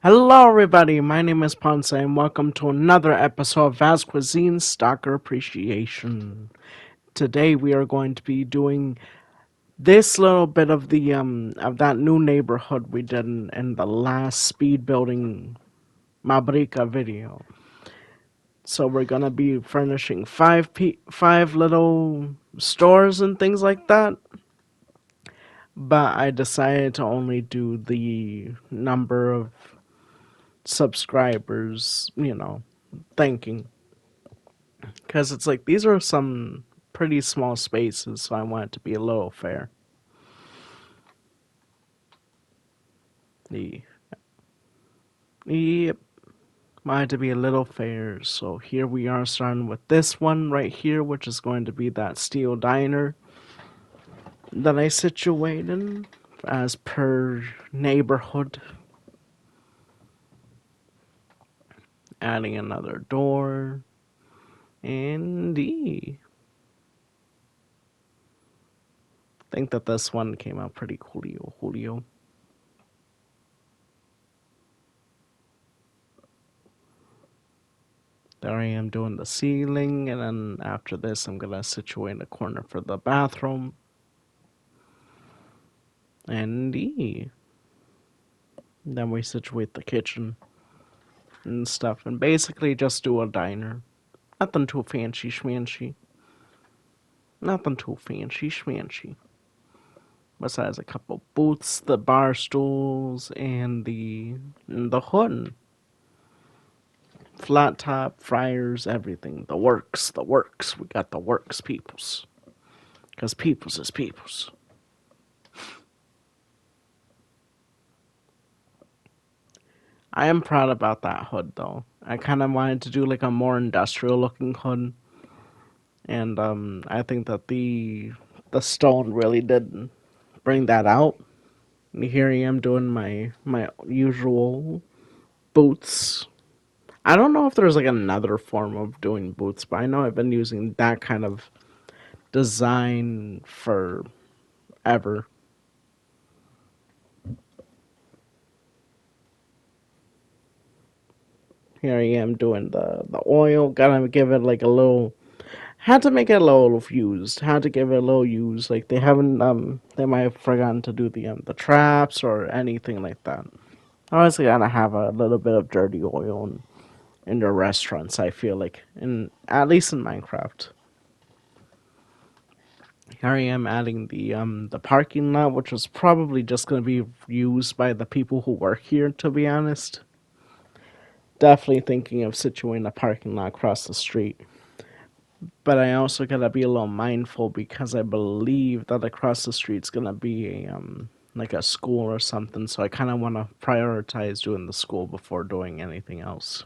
Hello, everybody. My name is Ponce, and welcome to another episode of Vaz Cuisine Stalker Appreciation. Today, we are going to be doing this little bit of the of that new neighborhood we did in the last speed building Mabrica video. So we're gonna be furnishing five little stores and things like that. But I decided to only do the number of subscribers, thanking. Because it's like these are some pretty small spaces, so I want it to be a little fair. The Yep, want it to be a little fair. So here we are starting with this one right here, which is going to be that steel diner that I situated as per neighborhood. Adding another door. And think that this one came out pretty coolio. There I am doing the ceiling, and then after this, I'm gonna situate a corner for the bathroom. And then we situate the kitchen and stuff, and basically just do a diner. Nothing too fancy schmancy. Nothing too fancy schmancy. Besides a couple booths, the bar stools, and the hood. Flat top, fryers, everything. The works, the works. We got the works, peoples. Because peoples is peoples. I am proud about that hood though. I kind of wanted to do like a more industrial looking hood, and I think that the stone really did bring that out. And here I am doing my usual boots. I don't know if there's like another form of doing boots, but I know I've been using that kind of design forever. Here I am doing the oil. Gotta give it like a little. Had to make it a little used. Had to give it a little use. Like they might have forgotten to do the traps or anything like that. Obviously, gotta have a little bit of dirty oil in your restaurants. I feel like, in at least in Minecraft. Here I am adding the parking lot, which was probably just gonna be used by the people who work here. To be honest, definitely thinking of situating a parking lot across the street. But I also gotta be a little mindful because I believe that across the street's gonna be a like a school or something. So I kind of want to prioritize doing the school before doing anything else.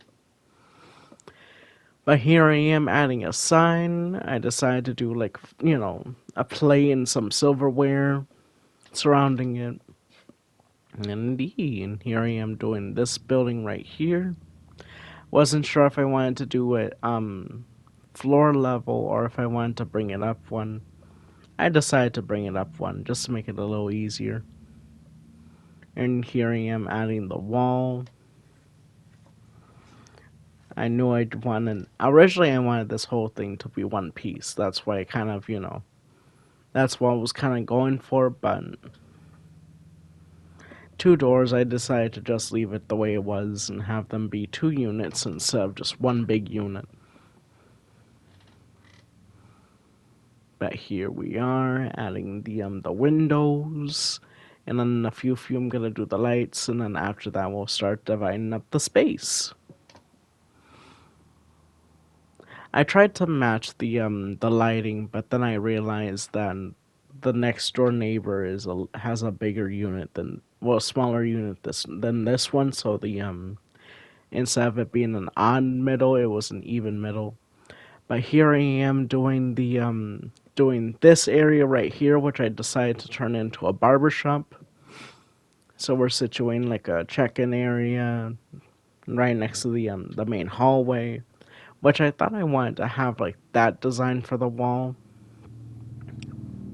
But here I am adding a sign. I decided to do like a play and some silverware surrounding it. And here I am doing this building right here. Wasn't sure if I wanted to do it floor level or if I wanted to bring it up one. I decided to bring it up one just to make it a little easier. And here I am adding the wall. I knew I'd wanted. Originally, I wanted this whole thing to be one piece. That's why I kind of, that's what I was kind of going for. But two doors, I decided to just leave it the way it was and have them be two units instead of just one big unit. But here we are adding the windows, and then a few I'm gonna do the lights, and then after that we'll start dividing up the space. I tried to match the lighting, but then I realized that the next door neighbor has a bigger unit than well, a smaller unit than this one. So the instead of it being an odd middle, it was an even middle. But here I am doing this area right here, which I decided to turn into a barber shop. So we're situating like a check-in area right next to the main hallway, which I thought I wanted to have like that design for the wall,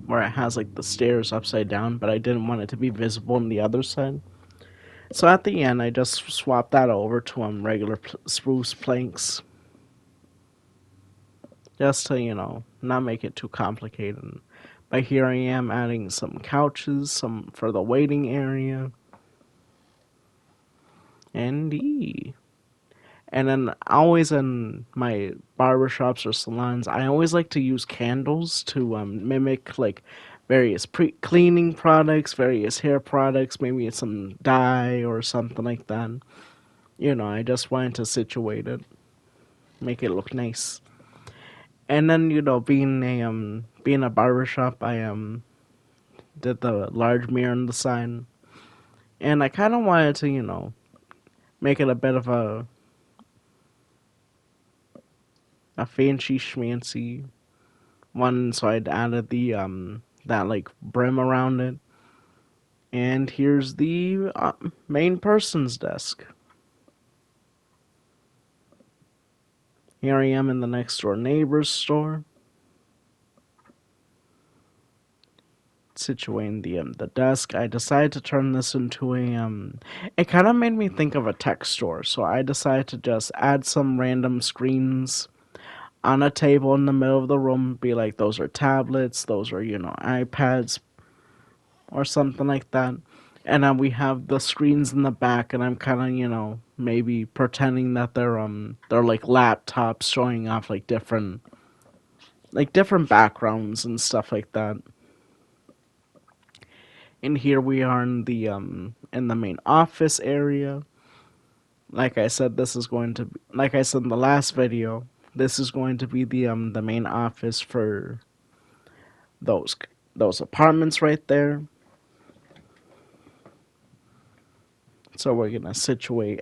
where it has like the stairs upside down, but I didn't want it to be visible on the other side. So at the end, I just swapped that over to regular spruce planks, just to not make it too complicated. But here I am adding some couches, some for the waiting area, and and then always in my barbershops or salons, I always like to use candles to mimic like various cleaning products, various hair products, maybe some dye or something like that. I just wanted to situate it, make it look nice. And then being a barbershop, I did the large mirror on the sign, and I kind of wanted to make it a bit of a fancy schmancy one, so I'd added the that like brim around it. And here's the main person's desk. Here I am in the next door neighbor's store, situating the desk. I decided to turn this into a. It kind of made me think of a tech store, so I decided to just add some random screens on a table in the middle of the room. Be like, those are tablets, those are iPads, or something like that. And then we have the screens in the back, and I'm kind of maybe pretending that they're like laptops, showing off like different backgrounds and stuff like that. And here we are in the main office area. Like I said, this is going to be, like I said in the last video, this is going to be the main office for those those apartments right there. So we're gonna situate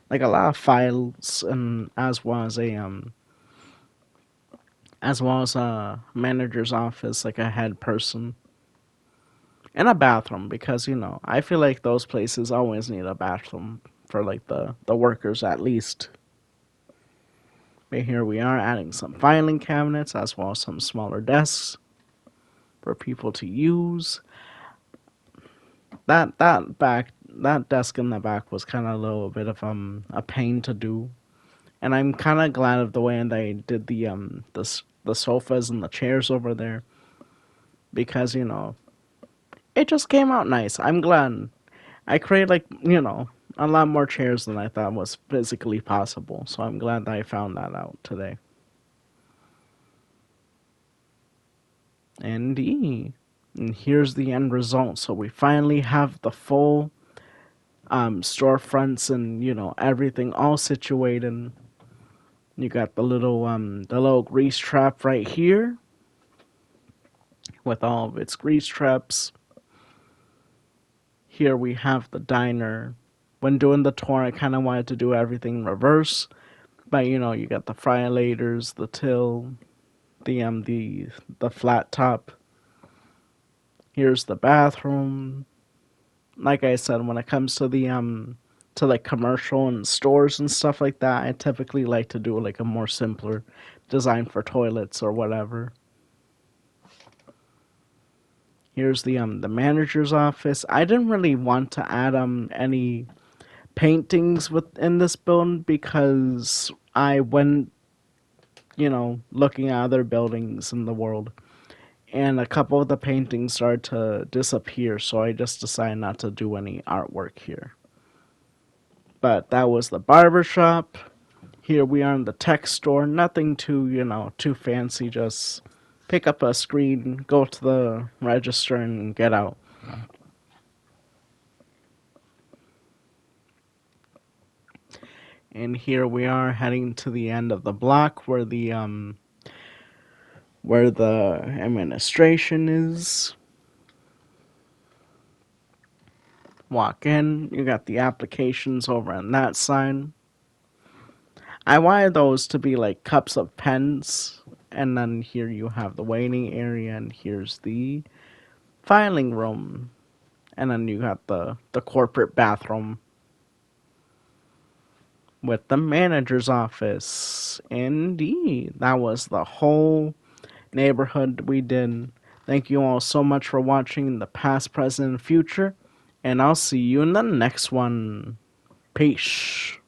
like a lot of files, and as well as a manager's office, like a head person, and a bathroom, because I feel like those places always need a bathroom for like the workers at least. But here we are adding some filing cabinets as well as some smaller desks for people to use. That desk in the back was kind of a little bit of a pain to do, and I'm kind of glad of the way they did the sofas and the chairs over there, because it just came out nice. I'm glad I created like a lot more chairs than I thought was physically possible. So I'm glad that I found that out today. And here's the end result. So we finally have the full storefronts and everything all situated. You got the little grease trap right here with all of its grease traps. Here we have the diner. When doing the tour, I kind of wanted to do everything in reverse, but you got the friolators, the till, the flat top. Here's the bathroom. Like I said, when it comes to the to like commercial and stores and stuff like that, I typically like to do like a more simpler design for toilets or whatever. Here's the manager's office. I didn't really want to add any paintings within this building, because I went looking at other buildings in the world, and a couple of the paintings started to disappear, so I just decided not to do any artwork here. But that was the barber shop. Here we are in the tech store. Nothing too fancy. Just pick up a screen, go to the register, and get out. And here we are heading to the end of the block where the administration is. Walk in, you got the applications over on that side. I wanted those to be like cups of pens, and then here you have the waiting area, and here's the filing room, and then you got the corporate bathroom with the manager's office. Indeed, that was the whole neighborhood we did. Thank you all so much for watching the past, present, and future, and I'll see you in the next one. Peace.